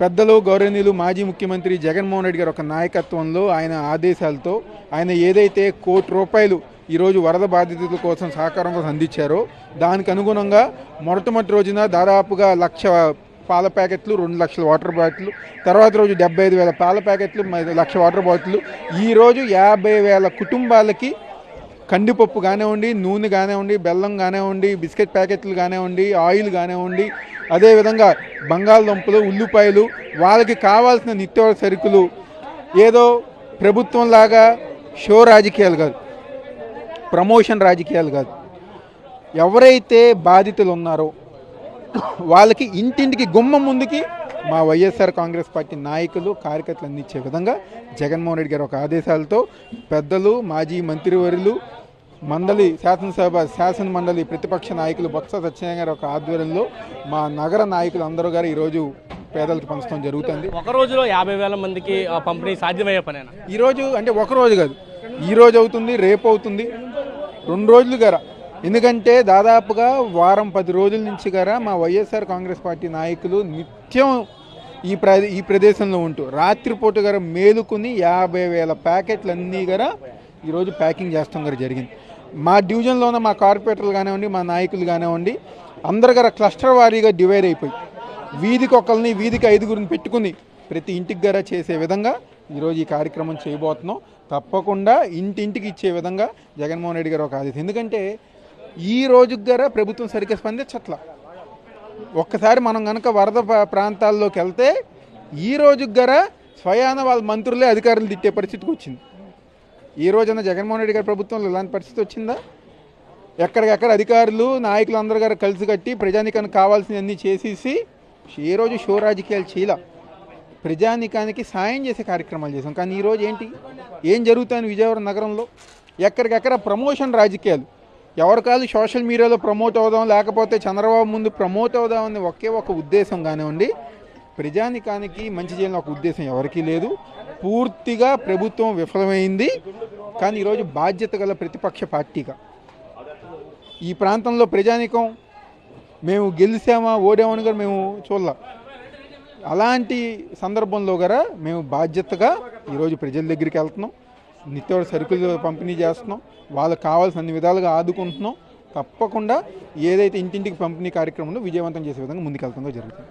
పెద్దలు గౌరవనీయులు మాజీ ముఖ్యమంత్రి జగన్మోహన్ రెడ్డి గారు ఒక నాయకత్వంలో ఆయన ఆదేశాలతో ఆయన ఏదైతే ₹1,00,00,000 ఈరోజు వరద బాధితుల కోసం సహకారం కోసం అందించారో దానికి అనుగుణంగా మొట్టమొదటి రోజున దాదాపుగా 1,00,000 పాల ప్యాకెట్లు, 2,00,000 వాటర్ బాటిల్, తర్వాత రోజు 75,000 పాల ప్యాకెట్లు, 1,00,000 వాటర్ బాటిల్, ఈరోజు 50,000 కుటుంబాలకి కందిపప్పు కానివ్వండి, నూనె కానివ్వండి, బెల్లం కానివ్వండి, బిస్కెట్ ప్యాకెట్లు కానివ్వండి, ఆయిల్ కానివ్వండి, అదేవిధంగా బంగాళదుంపలు, ఉల్లిపాయలు, వాళ్ళకి కావాల్సిన నిత్యావసర సరుకులు ఏదో ప్రభుత్వంలాగా షో రాజకీయాలు కాదు, ప్రమోషన్ రాజకీయాలు కాదు. ఎవరైతే బాధితులు ఉన్నారో వాళ్ళకి ఇంటింటికి గుమ్మం ముందుకి మా వైఎస్ఆర్ కాంగ్రెస్ పార్టీ నాయకులు కార్యకర్తలు అందించే విధంగా జగన్మోహన్ రెడ్డి గారు ఒక ఆదేశాలతో పెద్దలు మాజీ మంత్రివర్యులు శాసన మండలి ప్రతిపక్ష నాయకులు బొత్స సత్యనారాయణ గారు ఒక ఆధ్వర్యంలో మా నగర నాయకులు అందరూ గారు ఈరోజు పేదలకు పంచడం జరుగుతుంది. ఒక రోజులో 50,000 మందికి పంపిణీ సాధ్యమయ్యే పనేనా? ఈరోజు అంటే ఒక రోజు కాదు, ఈరోజు అవుతుంది, రేపు అవుతుంది, 2 రోజులు గారా. ఎందుకంటే దాదాపుగా వారం 10 రోజుల నుంచి గారా మా వైఎస్ఆర్ కాంగ్రెస్ పార్టీ నాయకులు నిత్యం ఈ ప్రదేశంలో ఉంటూ రాత్రిపూట గారు మేలుకుని 50,000 ప్యాకెట్లు అన్నీ గారా ఈరోజు ప్యాకింగ్ చేస్తాం గారు జరిగింది. మా డివిజన్లోనే మా కార్పొరేటర్లు కానివ్వండి, మా నాయకులు కానివ్వండి, అందరు గారు క్లస్టర్ వారీగా డివైడ్ అయిపోయి వీధికి ఒకరిని, వీధికి 5గురిని పెట్టుకుని ప్రతి ఇంటికి గారా చేసే విధంగా ఈరోజు ఈ కార్యక్రమం చేయబోతున్నాం. తప్పకుండా ఇంటింటికి ఇచ్చే విధంగా జగన్మోహన్ రెడ్డి గారు ఒక ఆదేశం. ఎందుకంటే ఈ రోజుకి గారా ప్రభుత్వం సరిగ్గా స్పందించట్ల. ఒక్కసారి మనం కనుక వరద ప్రాంతాల్లోకి వెళ్తే ఈ రోజుకి గారా స్వయాన వాళ్ళ మంత్రులే అధికారులు తిట్టే పరిస్థితికి వచ్చింది. ఈ రోజున జగన్మోహన్ రెడ్డి గారి ప్రభుత్వంలో ఇలాంటి పరిస్థితి వచ్చిందా? ఎక్కడికెక్కడ అధికారులు, నాయకులు అందరూ గారు కలిసి కట్టి ప్రజానికానికి కావాల్సినవన్నీ చేసేసి ఏ రోజు షో రాజకీయాలు చేయాల, ప్రజానికానికి సాయం చేసే కార్యక్రమాలు చేసాం. కానీ ఈరోజు ఏం జరుగుతాయి విజయవాడ నగరంలో? ఎక్కడికెక్కడ ప్రమోషన్ రాజకీయాలు, ఎవరి కాదు సోషల్ మీడియాలో ప్రమోట్ అవుదాం, లేకపోతే చంద్రబాబు ముందు ప్రమోట్ అవుదామని ఒక ఉద్దేశం కానివ్వండి, ప్రజానికానికి మంచి చేయాలని ఒక ఉద్దేశం ఎవరికీ లేదు. పూర్తిగా ప్రభుత్వం విఫలమైంది. కానీ ఈరోజు బాధ్యత గల ప్రతిపక్ష పార్టీగా ఈ ప్రాంతంలో ప్రజానికం మేము గెలిచామా ఓడామని కూడా మేము చూడాల. అలాంటి సందర్భంలో కూడా మేము బాధ్యతగా ఈరోజు ప్రజల దగ్గరికి వెళ్తున్నాం, నిత్యావసర సరుకులు పంపిణీ చేస్తున్నాం, వాళ్ళకి కావాల్సిన అన్ని విధాలుగా ఆదుకుంటున్నాం. తప్పకుండా ఏదైతే ఇంటింటికి పంపిణీ కార్యక్రమంలో విజయవంతం చేసే విధంగా ముందుకెళ్తుందో జరుగుతుంది.